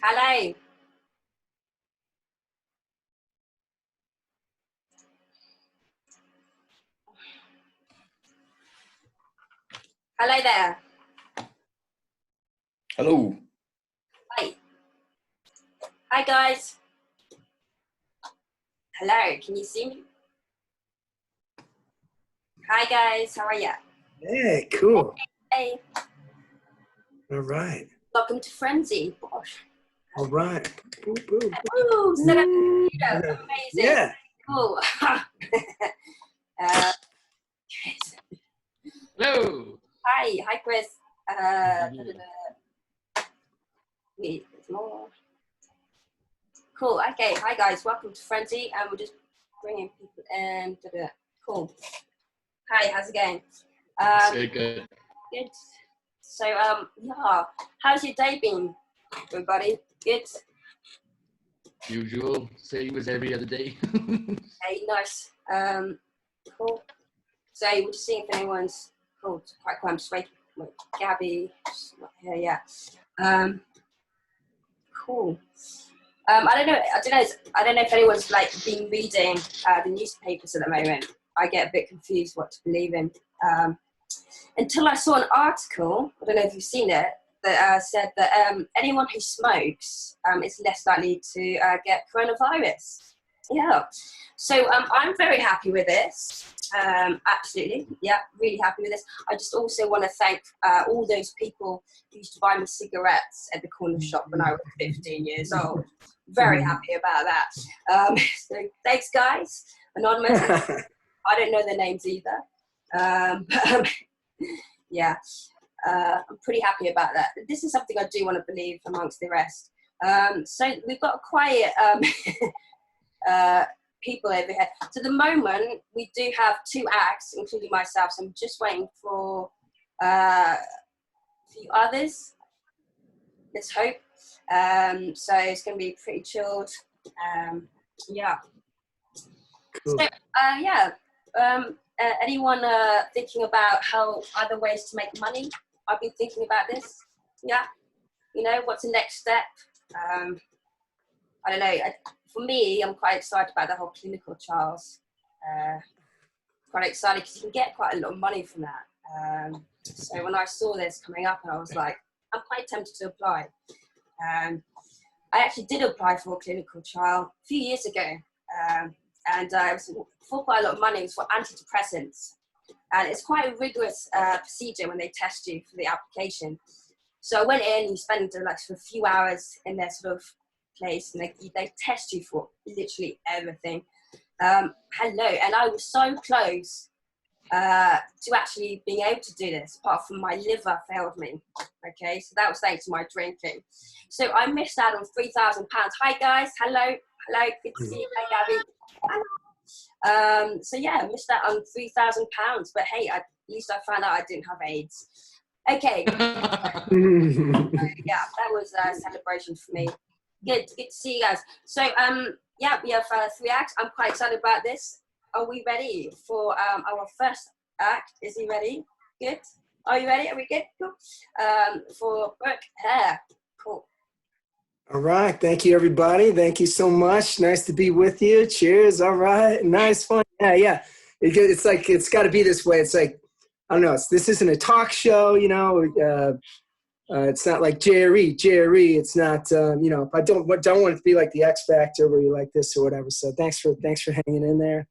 Hello. Hello there. Hello. Hi. Hi, guys. Hello. Can you see me? Hi, guys. How are you? Hey, cool. Hey. All right. Welcome to Frenzy. Gosh. All right. Boop, boop, boop. Ooh, set up the computer. Yeah. Amazing. Yeah. Cool. Hello. Hi, Chris. Wait, there's more. Cool. Okay. Hi, guys. Welcome to Frenzy. And we're just bringing people in. Cool. Hi. How's it going? Good. Good. So, yeah. How's your day been, everybody? Good. Usual, same as every other day. Hey, nice. Cool. So we're just seeing if anyone's cool. It's quite cool. I'm just waiting. Wait, Gabby. She's not here yet. Cool. I don't know if anyone's like been reading the newspapers at the moment. I get a bit confused what to believe in. Until I saw an article, I don't know if you've seen it, that said that anyone who smokes is less likely to get coronavirus. Yeah. So I'm very happy with this. Absolutely. Yeah, really happy with this. I just also want to thank all those people who used to buy me cigarettes at the corner shop when I was 15 years old. Very happy about that. So thanks, guys. Anonymous. I don't know their names either. Yeah, I'm pretty happy about that. This is something I do want to believe amongst the rest. So we've got a quiet people over here. So at the moment, we do have 2 acts, including myself. So I'm just waiting for a few others. Let's hope. So it's going to be pretty chilled. Yeah. Cool. So, yeah. Anyone thinking about how other ways to make money? I've been thinking about this. Yeah. You know, what's the next step? I don't know. For me, I'm quite excited about the whole clinical trials. Quite excited because you can get quite a lot of money from that. So when I saw this coming up, I was like, I'm quite tempted to apply. I actually did apply for a clinical trial a few years ago. And it was for quite a lot of money. It was for antidepressants. And it's quite a rigorous procedure when they test you for the application. So I went in, you spend like a few hours in their sort of place, and they test you for literally everything. Hello, and I was so close to actually being able to do this, apart from my liver failed me. Okay, so that was thanks to my drinking. So I missed out on £3,000. Hi guys, hello, good to see you. Hi Gabby. So yeah, I missed out on £3,000, but hey, at least I found out I didn't have AIDS. Okay. Yeah, that was a celebration for me. Good to see you guys. So yeah, we have 3 acts. I'm quite excited about this. Are we ready for our first act? Is he ready? Good. Are you ready? Are we good? Cool. For Brooke Hare. Cool. All right. Thank you, everybody. Thank you so much. Nice to be with you. Cheers. All right. Nice fun. Yeah. It's like, it's got to be this way. It's like, I don't know. This isn't a talk show, you know. It's not like Jerry. It's not, you know, I don't want it to be like the X Factor where you like this or whatever. So thanks for hanging in there.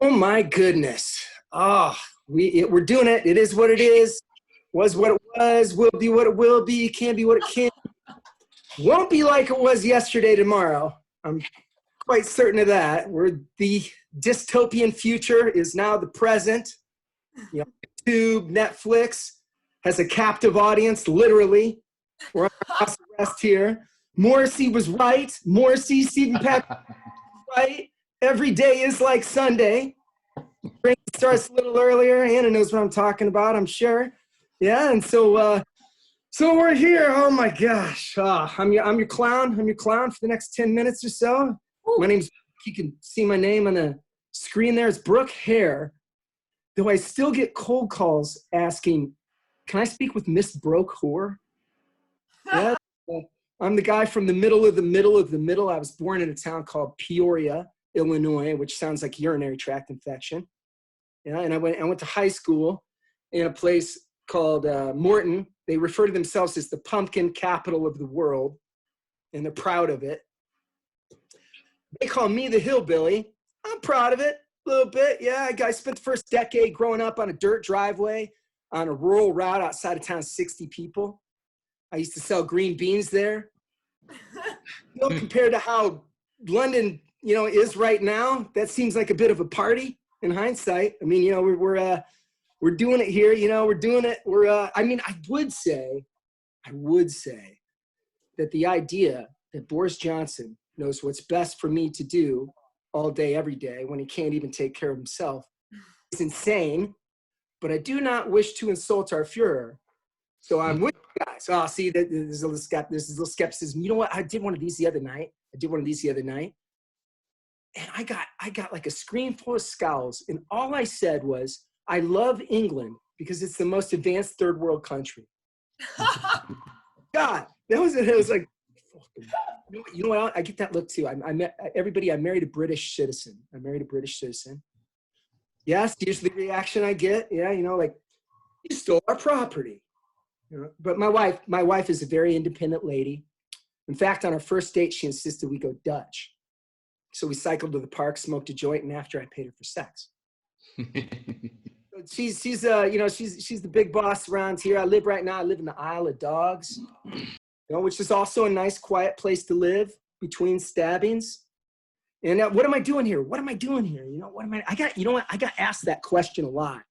Oh my goodness. Oh, we're doing it. It is what it is. Was what it was. Will be what it will be. Can be what it can. Won't be like it was yesterday, tomorrow. I'm quite certain of that. The dystopian future is now the present. You know, YouTube, Netflix has a captive audience, literally. We're on house arrest here. Morrissey was right. Morrissey, Stephen Patrick was right. Every day is like Sunday. Spring starts a little earlier. Anna knows what I'm talking about, I'm sure. Yeah, and so we're here. Oh my gosh. I'm your clown. I'm your clown for the next 10 minutes or so. My name's, you can see my name on the screen there. It's Brooke Hare. Though I still get cold calls asking, can I speak with Miss Broke Whore? Yeah, I'm the guy from the middle of the middle of the middle. I was born in a town called Peoria, Illinois, which sounds like urinary tract infection. Yeah, and I went to high school in a place called Morton. They refer to themselves as the pumpkin capital of the world, and they're proud of it. They call me the hillbilly. I'm proud of it a little bit. Yeah, I spent the first decade growing up on a dirt driveway on a rural route outside of town, 60 people. I used to sell green beans there. You know, compared to how London, you know, is right now, that seems like a bit of a party in hindsight. I mean, you know, we're doing it here. You know, we're doing it. I mean, I would say that the idea that Boris Johnson knows what's best for me to do all day, every day, when he can't even take care of himself is insane. But I do not wish to insult our Fuhrer. So I'm with you guys. Oh, see, there's a little skepticism. You know what? I did one of these the other night. And I got like a screen full of scowls. And all I said was, I love England because it's the most advanced third world country. God, that was it. It was like, you know what? I get that look too. I married a British citizen. Yes, usually the reaction I get, yeah, you know, like, you stole our property. You know? But my wife is a very independent lady. In fact, on our first date, she insisted we go Dutch. So we cycled to the park, smoked a joint, and after I paid her for sex. She's the big boss around here. I live in the Isle of Dogs, you know, which is also a nice, quiet place to live between stabbings. And what am I doing here? You know, I got asked that question a lot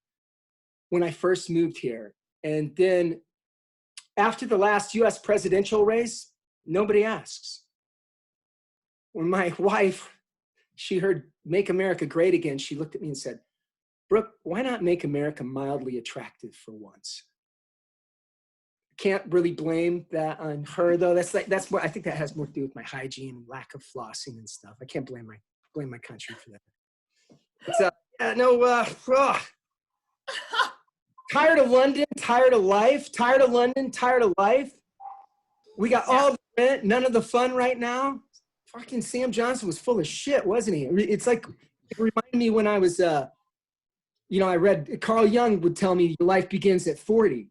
when I first moved here. And then after the last US presidential race, nobody asks. When my wife, she heard Make America Great Again, she looked at me and said, Brooke, why not make America mildly attractive for once? Can't really blame that on her though. That's more, I think that has more to do with my hygiene and lack of flossing and stuff. I can't blame my country for that. But, tired of London, tired of life, tired of London, tired of life. We got all the rent, none of the fun right now. Fucking Sam Johnson was full of shit, wasn't he? It's like, it reminded me when I was, you know, I read, Carl Jung would tell me your life begins at 40.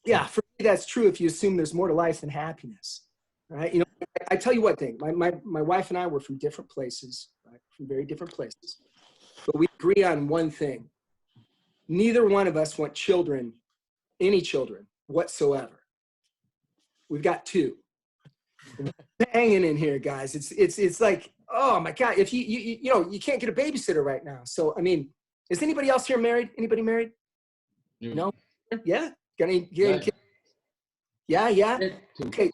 Yeah, for me, that's true if you assume there's more to life than happiness, right? You know, I tell you what thing, my wife and I were from different places, right? From very different places. But we agree on one thing. Neither one of us want children, any children whatsoever. We've got two. Hanging in here, guys. It's like, oh my God, if you know, you can't get a babysitter right now. So, I mean, is anybody else here married? Anybody married? No? Yeah? Got any kids? Yeah? Okay.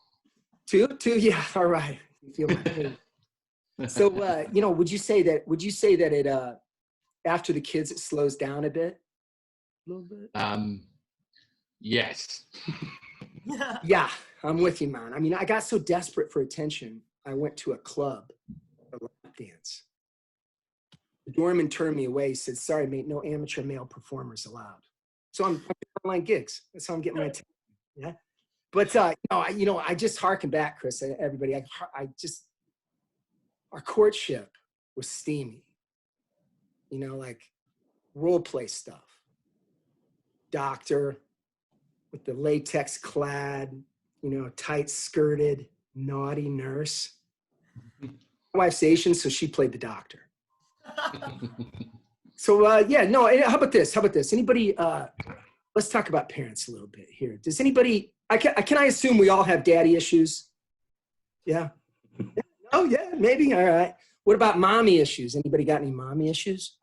Two? Yeah, all right. You feel my pain. So, you know, would you say that it, after the kids, it slows down a bit? A little bit? Yes. Yeah, I'm with you, man. I mean, I got so desperate for attention, I went to a club, a lap dance. The doorman turned me away. He said, sorry, mate, no amateur male performers allowed. So I'm doing online gigs. That's how I'm getting my attention. Yeah. But, I just harken back, Chris, everybody. Our courtship was steamy. You know, like role play stuff. Doctor with the latex clad, you know, tight skirted, naughty nurse. My wife's Asian, so she played the doctor. So, how about this? Anybody, let's talk about parents a little bit here. Does anybody, can I assume we all have daddy issues? Yeah? Oh, yeah, maybe, all right. What about mommy issues? Anybody got any mommy issues?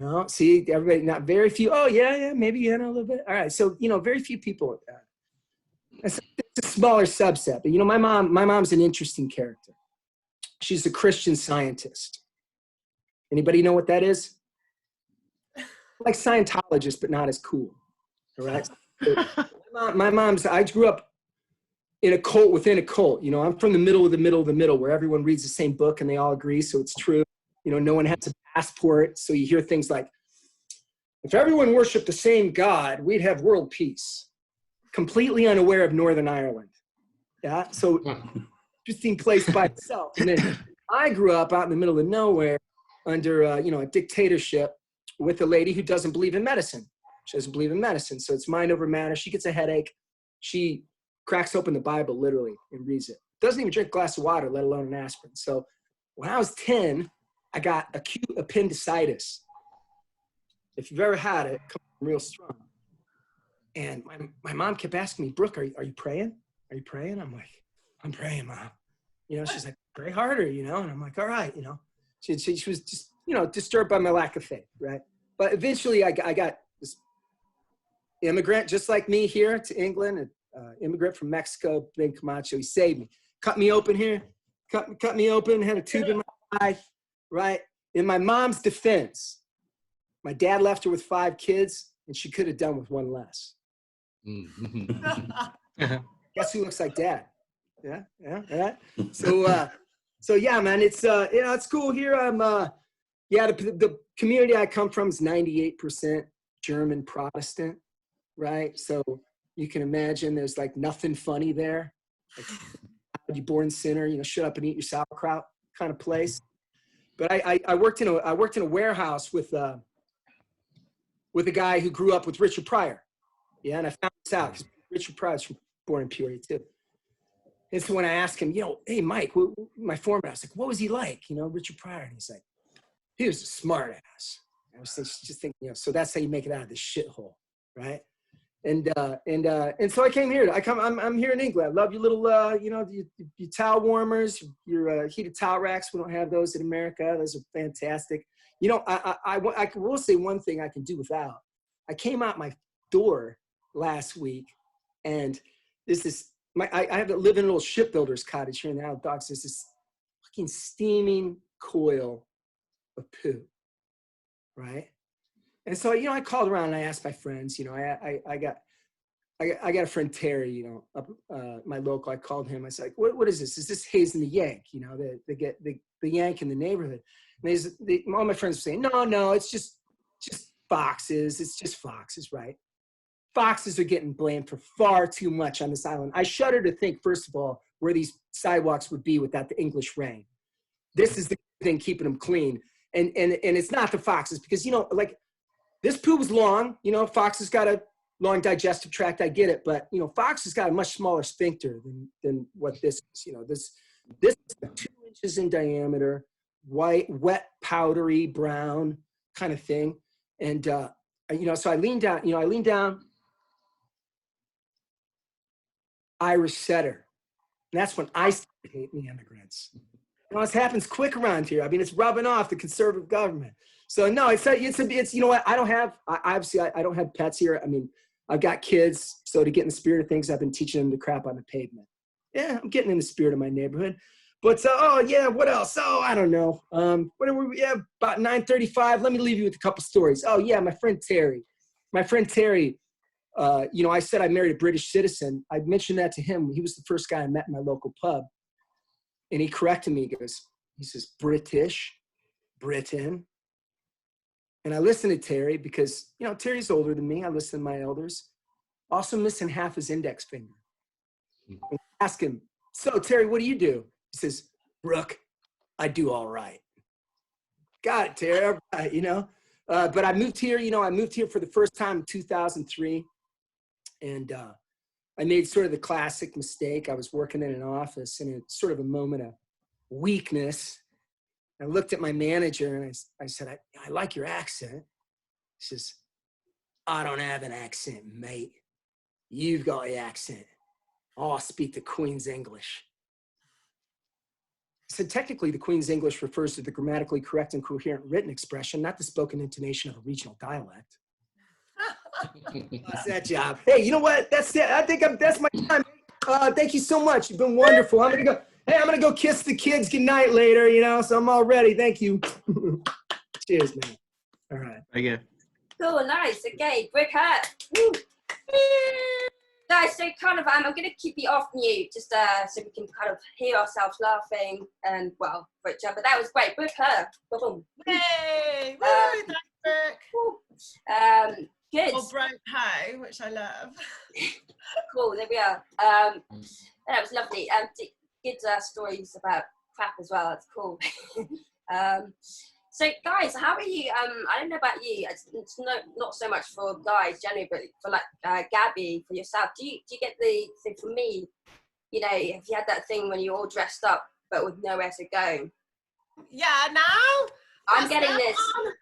No, see, everybody, not very few. Oh, yeah, maybe, a little bit. All right, so, you know, very few people. It's a smaller subset, but, you know, my mom's an interesting character. She's a Christian Scientist. Anybody know what that is? Like Scientologist, but not as cool, all right? I grew up in a cult within a cult. You know, I'm from the middle of the middle, where everyone reads the same book and they all agree, so it's true. You know, no one has a passport, so you hear things like, if everyone worshiped the same God, we'd have world peace. Completely unaware of Northern Ireland. Yeah, so interesting place by itself. And then I grew up out in the middle of nowhere under a dictatorship with a lady who doesn't believe in medicine. She doesn't believe in medicine, so it's mind over matter. She gets a headache. She cracks open the Bible literally and reads it. Doesn't even drink a glass of water, let alone an aspirin. So when I was 10, I got acute appendicitis. If you've ever had it, it comes real strong. And my mom kept asking me, Brooke, are you praying? Are you praying? I'm like, I'm praying, Mom. She's like, pray harder, and I'm like, all right, She was just, disturbed by my lack of faith, right? But eventually I got this immigrant just like me here to England, an immigrant from Mexico, Ben Camacho. He saved me. Cut me open here, cut me open, had a tube in my eye, right? In my mom's defense, my dad left her with 5 kids, and she could have done with 1 less. Guess who looks like Dad? Yeah, right. So yeah, man, it's it's cool here. I'm the community I come from is 98% German Protestant, right? So you can imagine there's like nothing funny there. Like, you born sinner, shut up and eat your sauerkraut kind of place. But I worked in a warehouse with a guy who grew up with Richard Pryor. Yeah, and I found this out because Richard Pryor's born in Peoria too. And so when I asked him, hey, Mike, my foreman, I was like, what was he like? Richard Pryor. And he's like, he was a smart ass. I was just thinking, so that's how you make it out of this shithole, right? And so I came here. I'm here in England. I love your little, your towel warmers, your heated towel racks. We don't have those in America. Those are fantastic. I will say one thing I can do without. I came out my door last week, and I live in a little shipbuilder's cottage here in the Isle of Dogs. There's this fucking steaming coil of poo, right? And so, I called around and I asked my friends, I got a friend, Terry, up my local. I called him. I was like, what is this? Is this Hayes and the Yank? The Yank in the neighborhood. And all my friends were saying, no, it's just foxes. It's just foxes, right? Foxes are getting blamed for far too much on this island. I shudder to think, first of all, where these sidewalks would be without the English rain. This is the thing keeping them clean. And it's not the foxes because, like this poo was long, fox has got a long digestive tract. I get it. But, fox has got a much smaller sphincter than what this is. This is 2 inches in diameter, white, wet, powdery, brown kind of thing. And, so I leaned down, Irish setter. And that's when I started hating the immigrants. This happens quick around here. I mean, it's rubbing off the conservative government. So no, it's what I don't have. I don't have pets here. I mean, I've got kids. So to get in the spirit of things, I've been teaching them to crap on the pavement. Yeah, I'm getting in the spirit of my neighborhood. But what else? Oh, I don't know. About 9:35. Let me leave you with a couple stories. Oh yeah, my friend Terry. I said I married a British citizen. I mentioned that to him. He was the first guy I met in my local pub. And he corrected me. He says, British, Britain. And I listened to Terry because, Terry's older than me. I listen to my elders. Also missing half his index finger. And I ask him, so Terry, what do you do? He says, Brooke, I do all right. Got it, Terry. All right, but I moved here, for the first time in 2003. And I made sort of the classic mistake. I was working in an office and it's sort of a moment of weakness. I looked at my manager and I said, I like your accent. He says, I don't have an accent, mate. You've got the accent. Oh, I speak the Queen's English. I said, technically, the Queen's English refers to the grammatically correct and coherent written expression, not the spoken intonation of a regional dialect. That's that job. Hey, you know what? That's it. I think that's my time. Thank you so much. You've been wonderful. I'm gonna go kiss the kids goodnight later, so I'm all ready. Thank you. Cheers, man. All right. Okay. Cool, nice. Okay, Brick Hat. Woo. Guys, so kind of, I'm going to keep you off mute just so we can kind of hear ourselves laughing and, Richard, but that was great. Brick Hat. Boom. Yay! Woo! Thanks, Brooke. Good. Or Broke Hoe, which I love. Cool. There we are. That was lovely. Good stories about crap as well. That's cool. So guys, how are you? I don't know about you. It's not so much for guys generally, but for like Gabby, for yourself. Do you get the thing? For me, you know, if you had that thing when you're all dressed up but with nowhere to go. Yeah, now I'm getting this.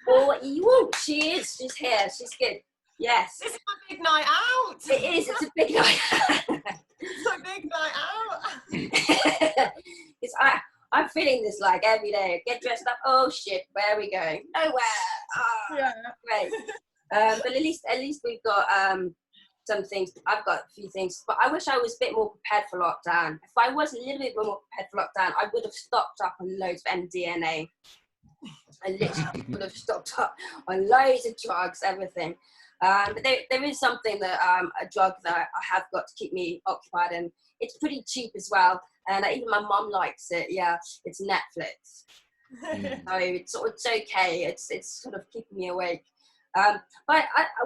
Oh, she's here. She's good. Yes. This is a big night out. It is. It's a big night. It's a big night out. It's, I'm feeling this like every day. Get dressed up. Oh shit, where are we going? Nowhere. Oh, Yeah. great. But at least we've got some things. I've got a few things, but I wish I was a bit more prepared for lockdown. If I was a little bit more prepared for lockdown, I would have stocked up on loads of MDMA. I literally would have stocked up on loads of drugs, everything. But there is something that a drug that I have got to keep me occupied, and it's pretty cheap as well. And even my mum likes it. Yeah, it's Netflix. So it's okay. It's sort of keeping me awake. But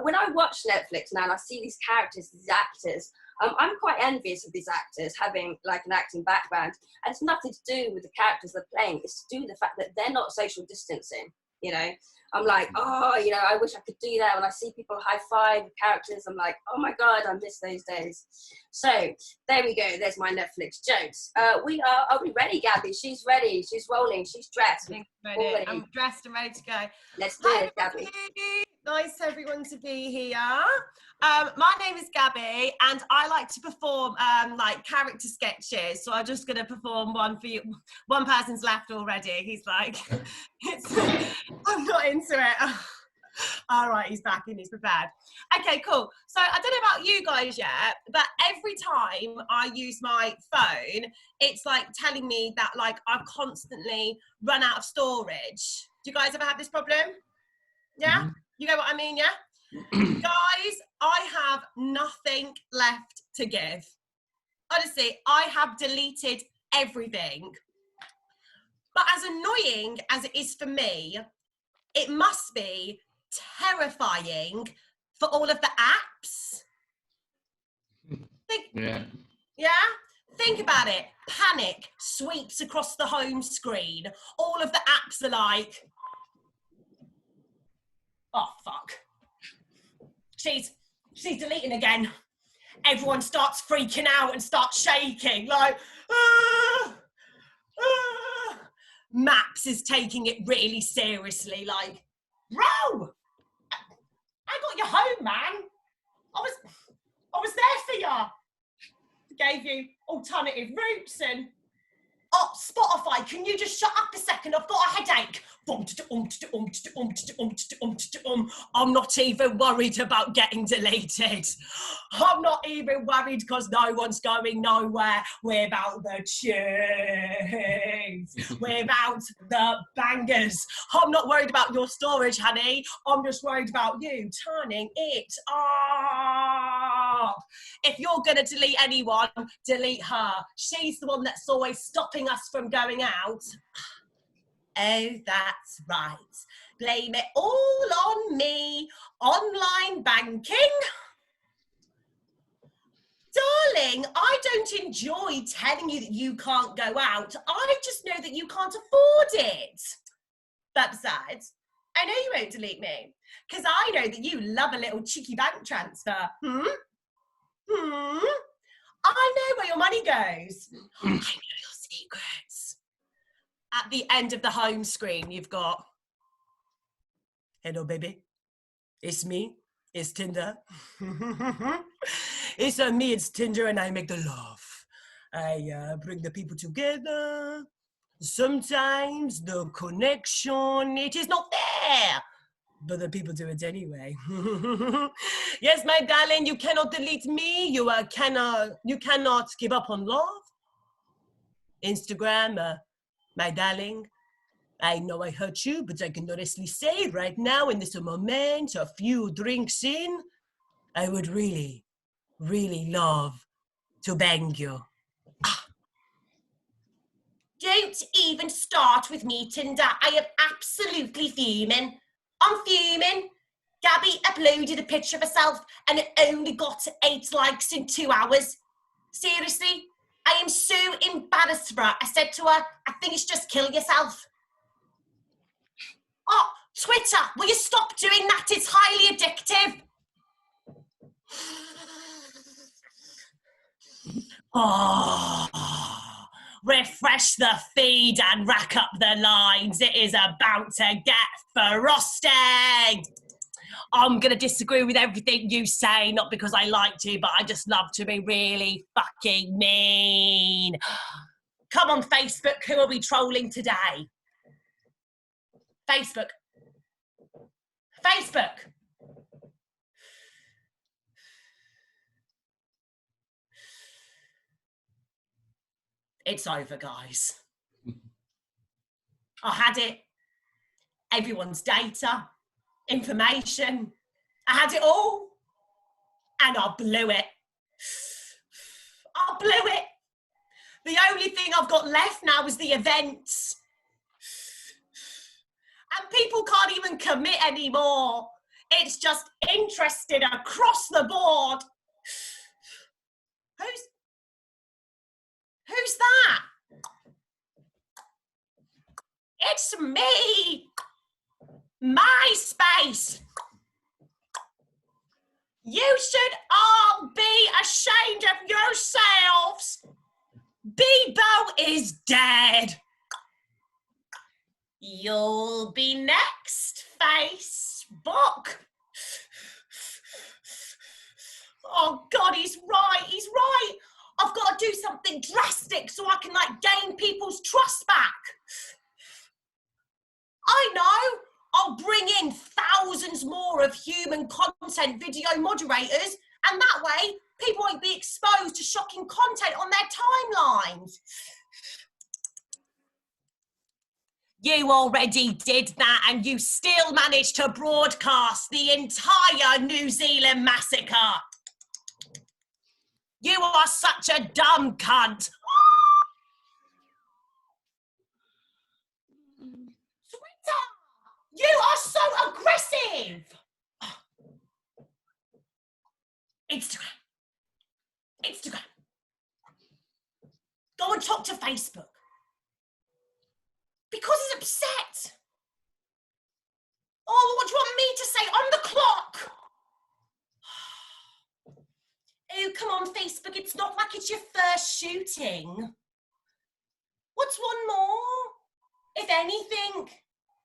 when I watch Netflix now and I see these characters, these actors, I'm quite envious of these actors having like an acting background. And it's nothing to do with the characters they're playing. It's to do with the fact that they're not social distancing, you know. I'm like, oh, you know, I wish I could do that. When I see people high five characters, I'm like, oh my God, I miss those days. So there we go. There's my Netflix jokes. Are we ready, Gabby? She's ready. She's rolling. She's dressed. Ready. I'm dressed and ready to go. Let's do it, Gabby. Nice everyone to be here. My name is Gabby and I like to perform like character sketches. So I'm just going to perform one for you. One person's left already. He's like, I'm not into it. All right, he's back and he's prepared. Okay, cool. So I don't know about you guys yet, but every time I use my phone, it's like telling me that like I've constantly run out of storage. Do you guys ever have this problem? Yeah? Mm-hmm. You know what I mean, yeah? Guys, I have nothing left to give. Honestly, I have deleted everything. But as annoying as it is for me, it must be terrifying for all of the apps. Yeah? Think about it. Panic sweeps across the home screen. All of the apps are like, oh, fuck. She's deleting again. Everyone starts freaking out and starts shaking, like, ah, ah. Maps is taking it really seriously, like, bro, I got you home, man. I was there for you. Gave you alternative routes and, oh, Spotify, can you just shut up a second? I've got a headache. I'm not even worried about getting deleted. I'm not even worried because no one's going nowhere without the tunes, without the bangers. I'm not worried about your storage, honey. I'm just worried about you turning it up. If you're going to delete anyone, delete her. She's the one that's always stopping us from going out. Oh, that's right. Blame it all on me. Online banking. Darling, I don't enjoy telling you that you can't go out. I just know that you can't afford it. But besides, I know you won't delete me because I know that you love a little cheeky bank transfer. I know where your money goes. I know your secrets. At the end of the home screen, you've got, hello, baby. It's me. It's Tinder. It's me, it's Tinder, and I make the love. I bring the people together. Sometimes the connection, it is not there. But the people do it anyway. Yes, my darling, you cannot delete me. You cannot give up on love. Instagram, my darling, I know I hurt you, but I can honestly say right now in this moment, a few drinks in, I would really, really love to bang you. Don't even start with me, Tinder. I am absolutely fuming. I'm fuming. Gabby uploaded a picture of herself and it only got 8 likes in 2 hours. Seriously, I am so embarrassed for her. I said to her, I think it's just kill yourself. Oh, Twitter, will you stop doing that? It's highly addictive. Oh, refresh the feed and rack up the lines. It is about to get frosty. I'm going to disagree with everything you say, not because I like to, but I just love to be really fucking mean. Come on, Facebook, who are we trolling today? Facebook. Facebook. It's over, guys. I had it. Everyone's data, information. I had it all. And I blew it. I blew it. The only thing I've got left now is the events. And people can't even commit anymore. It's just interested across the board. Who's that? It's me. MySpace. You should all be ashamed of yourselves. Bebo is dead. You'll be next, Facebook. Oh God, he's right, he's right. I've got to do something drastic so I can gain people's trust back. I know, I'll bring in thousands more of human content video moderators, and that way people won't be exposed to shocking content on their timelines. You already did that, and you still managed to broadcast the entire New Zealand massacre. You are such a dumb cunt. Twitter, you are so aggressive. Instagram. Go and talk to Facebook. Because he's upset. Oh, what do you want me to say? On the clock. Oh, come on, Facebook. It's not like it's your first shooting. What's one more? If anything,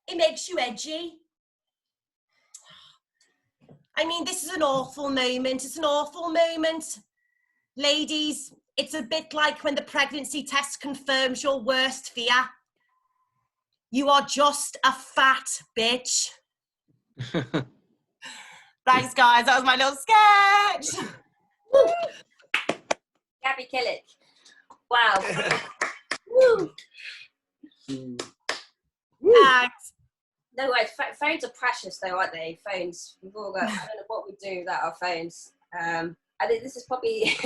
it makes you edgy. I mean, this is an awful moment. It's an awful moment. Ladies, it's a bit like when the pregnancy test confirms your worst fear. You are just a fat bitch. Thanks, guys. That was my little sketch. Woo. Gabby Killick. Wow. Woo. Thanks. No way, phones are precious though, aren't they? Phones. We've all got, I don't know what we do without our phones. I think this is probably,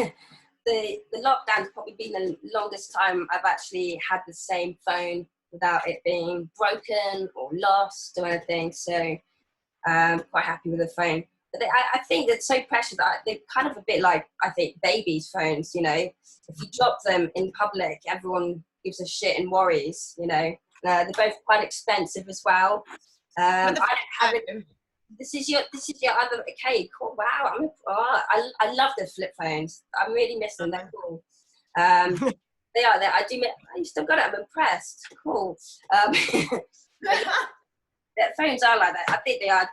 the lockdown's probably been the longest time I've actually had the same phone without it being broken or lost or anything. So I'm quite happy with the phone. But I think it's so precious that they're kind of a bit like, I think, babies' phones, you know. If you drop them in public, everyone gives a shit and worries, you know. They're both quite expensive as well. This is your other, okay, cool, wow. I love the flip phones. I really miss them, they're cool. They are, you still got it, I'm impressed, cool. Phones are like that. I think they are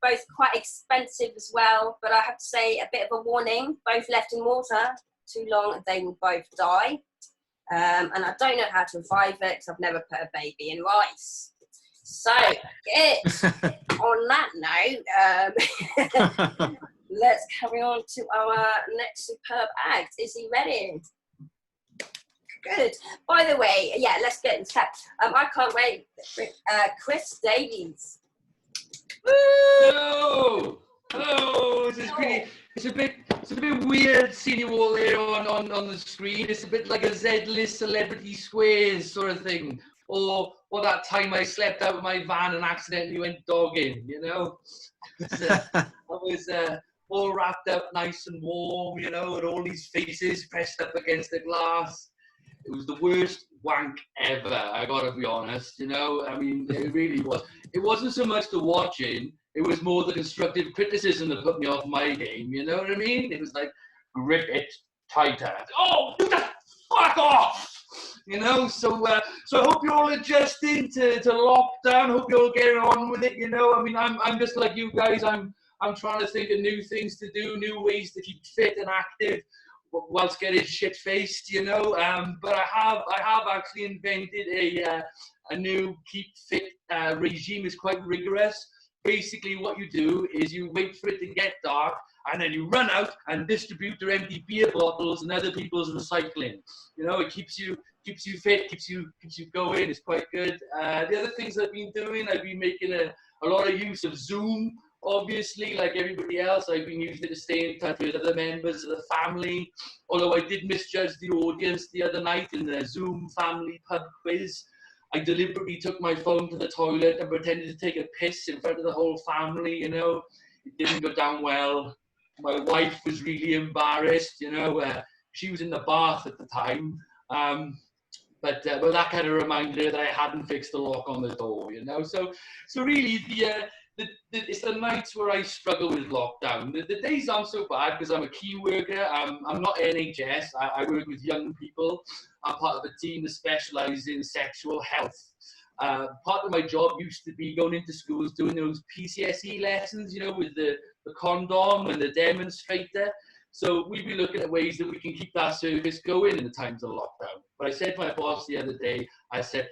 both quite expensive as well, but I have to say a bit of a warning, both left in water too long, they will both die. And I don't know how to revive it because I've never put a baby in rice. So, on that note, let's carry on to our next superb act. Is he ready? Good. By the way, yeah, let's get into that. I can't wait. Chris Davies. Hello. It's a bit weird seeing you all there on the screen. It's a bit like a Z-list celebrity squares sort of thing. or that time I slept out of my van and accidentally went dogging, you know. I was all wrapped up nice and warm, you know, and all these faces pressed up against the glass. It was the worst wank ever, I gotta be honest, you know. I mean, it really was. It wasn't so much the watching, it was more the constructive criticism that put me off my game, you know what I mean? It was like, grip it tighter. Oh, you just fuck off! You know, so I hope you're all adjusting to lockdown. Hope you're all getting on with it. You know, I mean, I'm just like you guys. I'm trying to think of new things to do, new ways to keep fit and active, whilst getting shit faced. You know, but I have actually invented a new keep fit regime. It's quite rigorous. Basically, what you do is you wait for it to get dark, and then you run out and distribute their empty beer bottles and other people's recycling. You know, it keeps you fit, keeps you going. It's quite good. The other things I've been doing, I've been making a lot of use of Zoom. Obviously, like everybody else, I've been using it to stay in touch with other members of the family. Although I did misjudge the audience the other night in the Zoom family pub quiz. I deliberately took my phone to the toilet and pretended to take a piss in front of the whole family, you know. It didn't go down well. My wife was really embarrassed, you know. She was in the bath at the time. But that kind of reminded her that I hadn't fixed the lock on the door, you know. So really, it's the nights where I struggle with lockdown. The days aren't so bad because I'm a key worker. I'm not NHS. I work with young people. I'm part of a team that specialises in sexual health. Part of my job used to be going into schools doing those PCSE lessons, you know, with the condom and the demonstrator. So we've been looking at ways that we can keep that service going in the times of lockdown. But I said to my boss the other day, I said,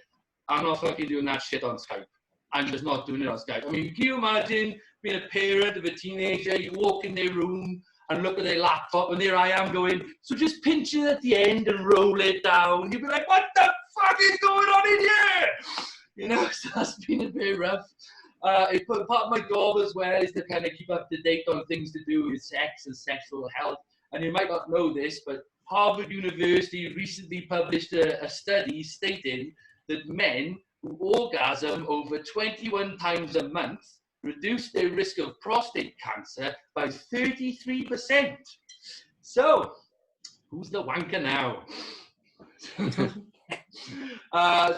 I'm not fucking doing that shit on Skype. I'm just not doing it on Skype. I mean, can you imagine being a parent of a teenager, you walk in their room and look at their laptop, and there I am going, so just pinch it at the end and roll it down. You'd be like, what the fuck is going on in here? You know, so that's been a bit rough. Part of my job as well is to kind of keep up to date on things to do with sex and sexual health. And you might not know this, but Harvard University recently published a study stating that men who orgasm over 21 times a month reduce their risk of prostate cancer by 33%. So, who's the wanker now? So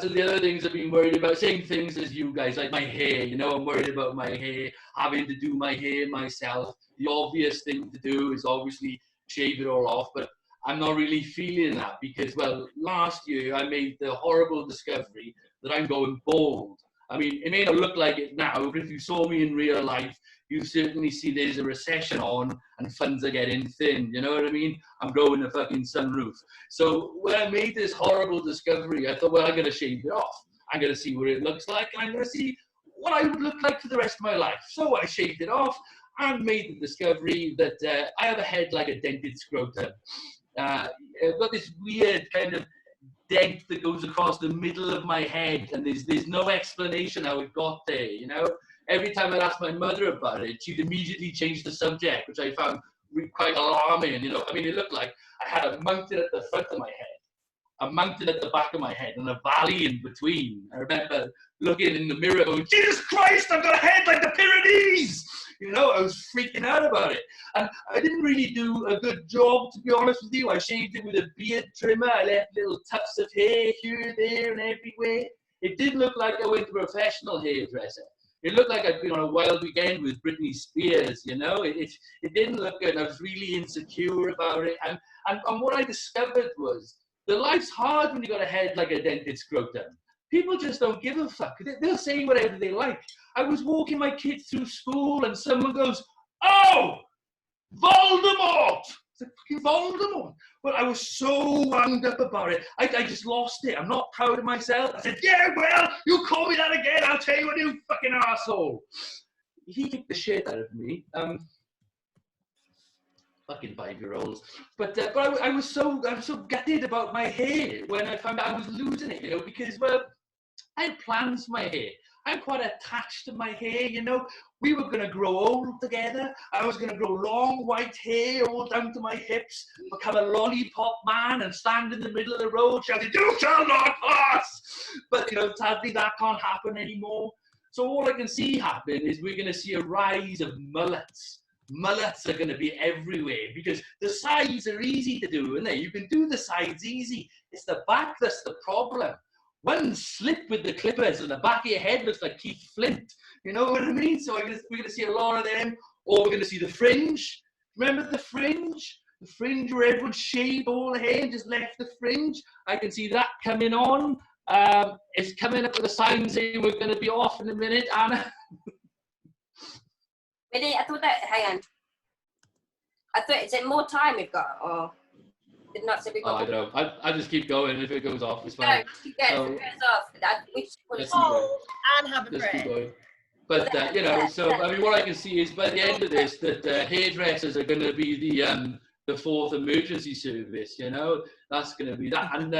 the other things I've been worried about, same things as you guys, like my hair, you know, I'm worried about my hair, having to do my hair myself. The obvious thing to do is obviously shave it all off, but I'm not really feeling that because, well, last year I made the horrible discovery that I'm going bald. I mean, it may not look like it now, but if you saw me in real life, you certainly see there's a recession on and funds are getting thin, you know what I mean? I'm growing a fucking sunroof. So when I made this horrible discovery, I thought, well, I'm gonna shave it off. I'm gonna see what it looks like, and I'm gonna see what I would look like for the rest of my life. So I shaved it off and made the discovery that I have a head like a dented scrotum. I've got this weird kind of dent that goes across the middle of my head, and there's no explanation how it got there, you know? Every time I'd ask my mother about it, she'd immediately change the subject, which I found quite alarming, you know? I mean, it looked like I had a mountain at the front of my head, a mountain at the back of my head, and a valley in between. I remember looking in the mirror going, Jesus Christ, I've got a head like the Pyrenees! You know, I was freaking out about it. And I didn't really do a good job, to be honest with you. I shaved it with a beard trimmer. I left little tufts of hair here, there, and everywhere. It did look like I went to a professional hairdresser. It looked like I'd been on a wild weekend with Britney Spears, you know? It didn't look good. I was really insecure about it. And what I discovered was that life's hard when you got a head like a dented scrotum. People just don't give a fuck. They'll say whatever they like. I was walking my kids through school and someone goes, oh, Voldemort! It's like, fucking Voldemort. But I was so wound up about it. I just lost it. I'm not proud of myself. I said, yeah, well, you call me that again. I'll tell you what, you fucking asshole. He kicked the shit out of me. Fucking 5-year-olds. But I was so gutted about my hair when I found out I was losing it, you know, because, well, I had plans for my hair. I'm quite attached to my hair, you know. We were going to grow old together. I was going to grow long white hair all down to my hips, become a lollipop man and stand in the middle of the road shouting, "You shall not pass!" But, you know, sadly that can't happen anymore. So all I can see happening is we're going to see a rise of mullets. Mullets are going to be everywhere because the sides are easy to do, isn't they? You can do the sides easy. It's the back that's the problem. One slip with the clippers and the back of your head looks like Keith Flint. You know what I mean? So we're going to see a lot of them. Or we're going to see the fringe. Remember the fringe? The fringe where everyone shaved all the hair and just left the fringe. I can see that coming on. It's coming up with a sign saying we're going to be off in a minute, Anna. Really, I thought that, hang on. I thought, is it more time we've got, or did not say we've got? I don't know. I just keep going. If it goes off, it's No, fine. keep going. So, If it goes off, let's Hold and have a Just keep break. going. But, you know, so, I mean, what I can see is by the end of this, that hairdressers are going to be the fourth emergency service, you know? That's going to be that. And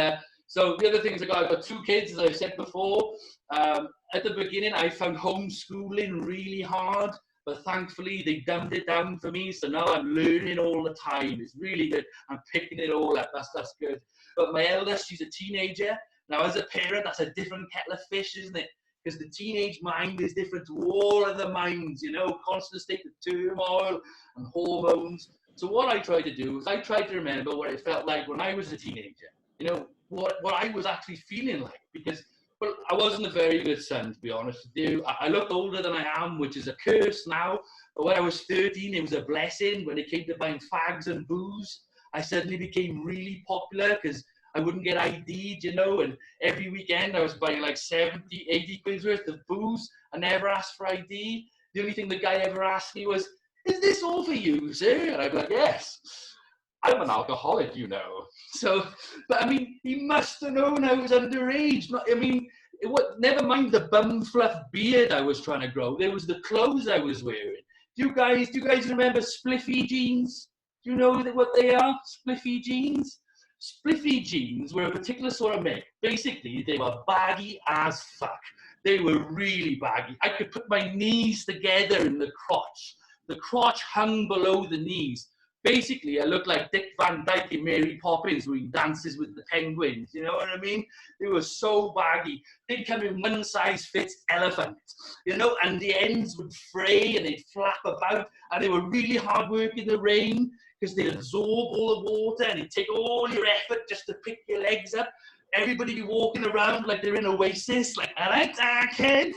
so the other things I've got 2 kids, as I've said before. At the beginning, I found homeschooling really hard, but thankfully they dumbed it down for me. So now I'm learning all the time. It's really good. I'm picking it all up. That's good. But my eldest, she's a teenager. Now, as a parent, that's a different kettle of fish, isn't it? Because the teenage mind is different to all other minds, you know, constant state of turmoil and hormones. So what I try to do is I try to remember what it felt like when I was a teenager, you know, what I was actually feeling like. Because, well, I wasn't a very good son, to be honest with you. I look older than I am, which is a curse now. But when I was 13, it was a blessing. When it came to buying fags and booze, I suddenly became really popular because I wouldn't get ID'd, you know, and every weekend I was buying like 70, 80 quid worth of booze. I never asked for ID. The only thing the guy ever asked me was, "Is this all for you, sir?" And I'd be like, "Yes, I'm an alcoholic, you know." So, but I mean, he must have known I was underage. I mean, never mind the bum fluff beard I was trying to grow. There was the clothes I was wearing. Do you guys remember spliffy jeans? Do you know what they are? Spliffy jeans? Spliffy jeans were a particular sort of make. Basically, they were baggy as fuck. They were really baggy. I could put my knees together in the crotch. The crotch hung below the knees. Basically, I looked like Dick Van Dyke in Mary Poppins when he dances with the penguins. You know what I mean? They were so baggy. They'd come in one size fits elephant, you know, and the ends would fray and they'd flap about, and they were really hard work in the rain because they'd absorb all the water and it'd take all your effort just to pick your legs up. Everybody be walking around like they're in Oasis, like, "I like that kid,"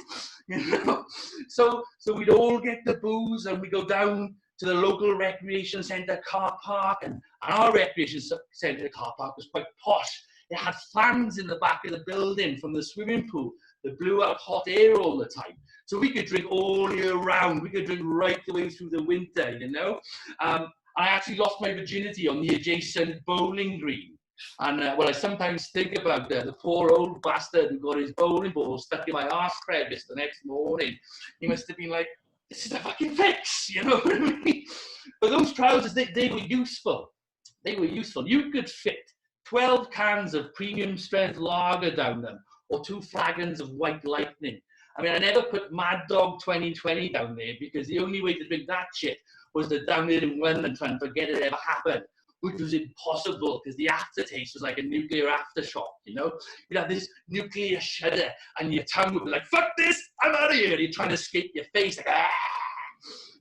you know. So we'd all get the booze and we go down to the local recreation centre car park, and our recreation centre car park was quite posh. It had fans in the back of the building from the swimming pool that blew out hot air all the time. So we could drink all year round. We could drink right the way through the winter, you know. I actually lost my virginity on the adjacent bowling green. And well, I sometimes think about the poor old bastard who got his bowling ball stuck in my arse crevice the next morning. He must have been like, "This is a fucking fix," you know what I mean? But those trousers, they were useful. They were useful. You could fit 12 cans of premium strength lager down them, or 2 flagons of White Lightning. I mean, I never put Mad Dog 2020 down there because the only way to drink that shit was to down it in one and try and forget it ever happened, which was impossible because the aftertaste was like a nuclear aftershock, you know? You'd have this nuclear shudder and your tongue would be like, "Fuck this, I'm out of here." And you're trying to escape your face, like, "Ah."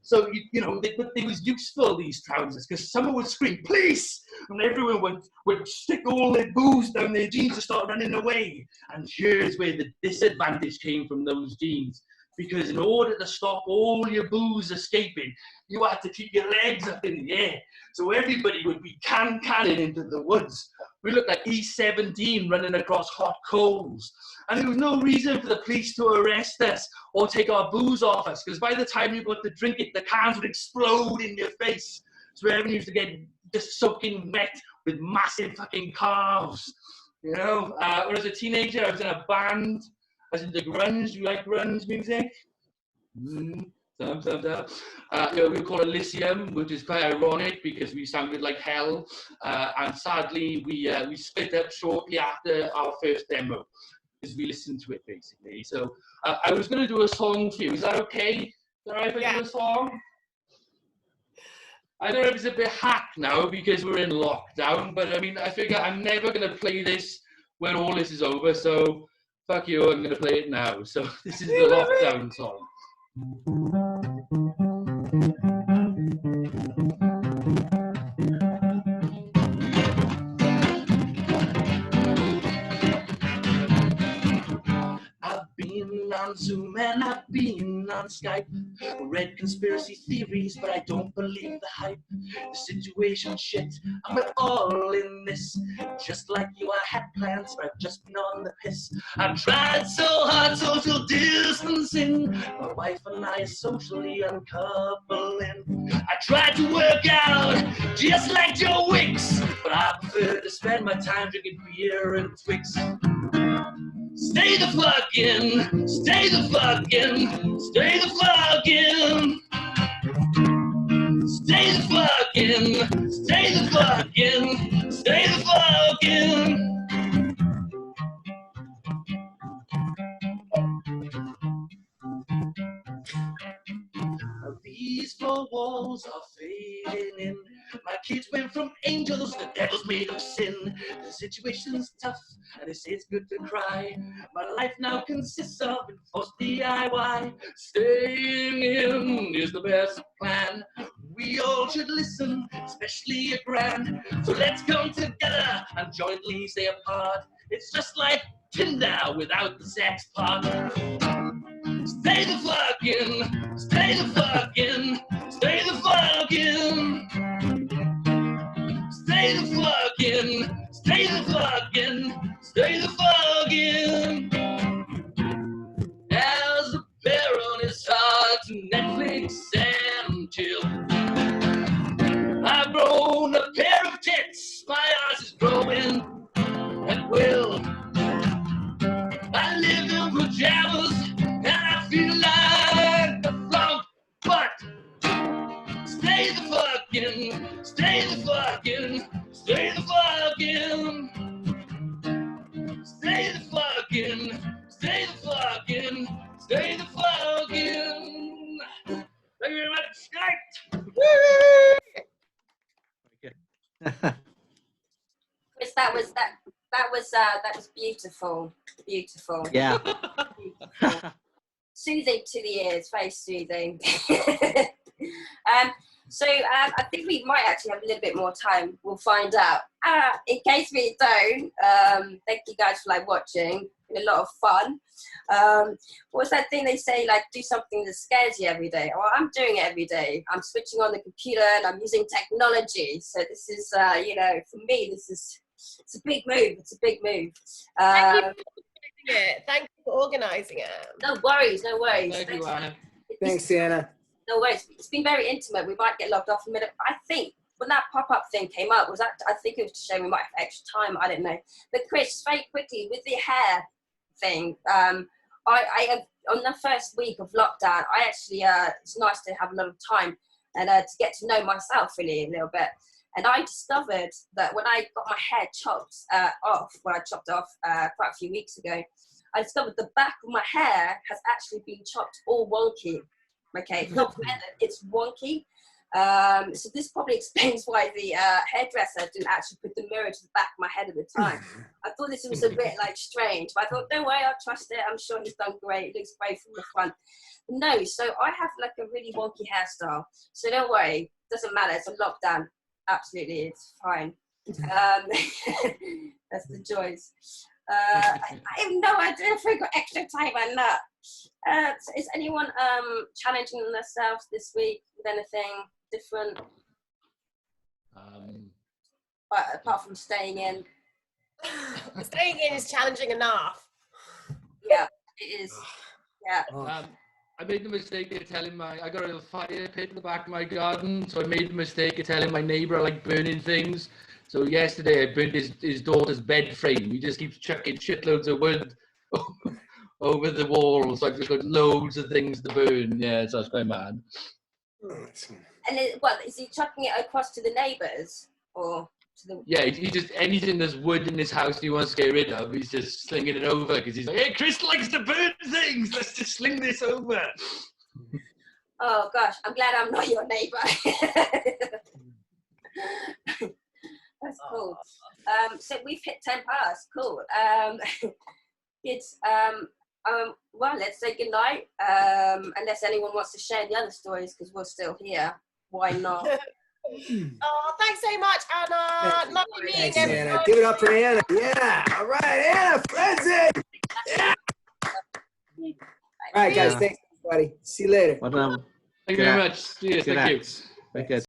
So, you know, they was useful, these trousers, because someone would scream, "Police!" And everyone would stick all their booze down their jeans and start running away. And here's where the disadvantage came from those jeans. Because in order to stop all your booze escaping, you had to keep your legs up in the air. So everybody would be canning into the woods. We looked like E17 running across hot coals. And there was no reason for the police to arrest us or take our booze off us, because by the time you got to drink it, the cans would explode in your face. So everyone used to get just soaking wet with massive fucking calves. You know, when I was a teenager, I was in a band. I was into grunge. Do you like grunge music? You know, we call it Elysium, which is quite ironic because we sounded like hell. And sadly, we split up shortly after our first demo. as we listen to it, basically. So I was going to do a song for you. Is that okay? Is that right if I do a song? I don't know if it's a bit hacked now because we're in lockdown, but I mean, I figure I'm never going to play this when all this is over, so fuck you, I'm going to play it now. So this is the lockdown song. I've been on Zoom and I've been on Skype, read conspiracy theories, but I don't believe the hype. The situation shit, I'm all in this. Just like you, I had plans, but I've just been on the piss. I tried so hard, social distancing. My wife and I are socially uncoupling. I tried to work out, just like Joe Wicks, but I prefer to spend my time drinking beer and Twix. Stay the fucking, stay the fucking, stay the fucking, stay the fucking, stay the fucking, stay the fucking. These four walls are fading in. My kids went from angels to devils made of sin. The situation's tough, and they say it's good to cry. My life now consists of enforced DIY. Staying in is the best plan. We all should listen, especially a grand. So let's come together and jointly stay apart. It's just like Tinder without the sex part. Stay the fucking, stay the fucking, stay the fucking, stay the fucking, stay the fucking, stay the fucking. As the bear on his heart to Netflix and chill. I've grown a pair of tits, my ass is growing at will. I live in pajamas and I feel like a flunk, but stay the fucking, stay the fucking, stay the fucking, stay the fucking, stay the fucking, stay the fucking. Thank you very much. Chris, that was beautiful, beautiful. Yeah. Beautiful. Soothing to the ears, very soothing. I think we might actually have a little bit more time. We'll find out. In case we don't, thank you guys for like watching. Been a lot of fun. What's that thing they say? Like, do something that scares you every day. Well, I'm doing it every day. I'm switching on the computer and I'm using technology. So this is, for me, it's a big move. It's a big move. Thank you for organising it. No worries, no worries. Thank you, Anna. Thanks, Anna. No worries. It's been very intimate. We might get logged off in a minute. I think when that pop-up thing came up, I think it was to show we might have extra time. I don't know. But Chris, very quickly with the hair thing, I on the first week of lockdown, I actually it's nice to have a lot of time and to get to know myself really a little bit. And I discovered that when I got my hair chopped off, when I chopped off quite a few weeks ago, I discovered the back of my hair has actually been chopped all wonky. Okay, it's not feathered, it's wonky. So this probably explains why the hairdresser didn't actually put the mirror to the back of my head at the time. I thought this was a bit like strange, but I thought, don't worry, I'll trust it. I'm sure he's done great. It looks great from the front. No, so I have like a really wonky hairstyle. So don't worry, doesn't matter. It's a lockdown. Absolutely, it's fine. That's the joys. I have no idea if we got extra time or not. Is anyone challenging themselves this week with anything different? Apart from staying in. Staying in is challenging enough. Yeah, it is. Yeah. I made the mistake of telling I got a fire pit in the back of my garden, so I made the mistake of telling my neighbour I like burning things. So yesterday I burnt his daughter's bed frame. He just keeps chucking shitloads of wood over the wall, so I've just got loads of things to burn. Yeah, so that's quite mad. And is he chucking it across to the neighbours, or? to the. Yeah, he just, anything there's wood in his house he wants to get rid of, he's just slinging it over because he's like, hey, Chris likes to burn things. Let's just sling this over. Oh gosh, I'm glad I'm not your neighbor. That's cool. So we've hit 10 past. Cool. It's well, let's say goodnight. Unless anyone wants to share the other stories, because we're still here. Why not? Oh, thanks so much, Anna. Lovely meeting Thanks, Anna. everyone. Give it up for Anna. Yeah. All right, Anna Frenzy. Yeah. All right, guys. Yeah. Thanks, everybody. See you later. What Thank you very much. Cheers. good Thank you. acts. Very good.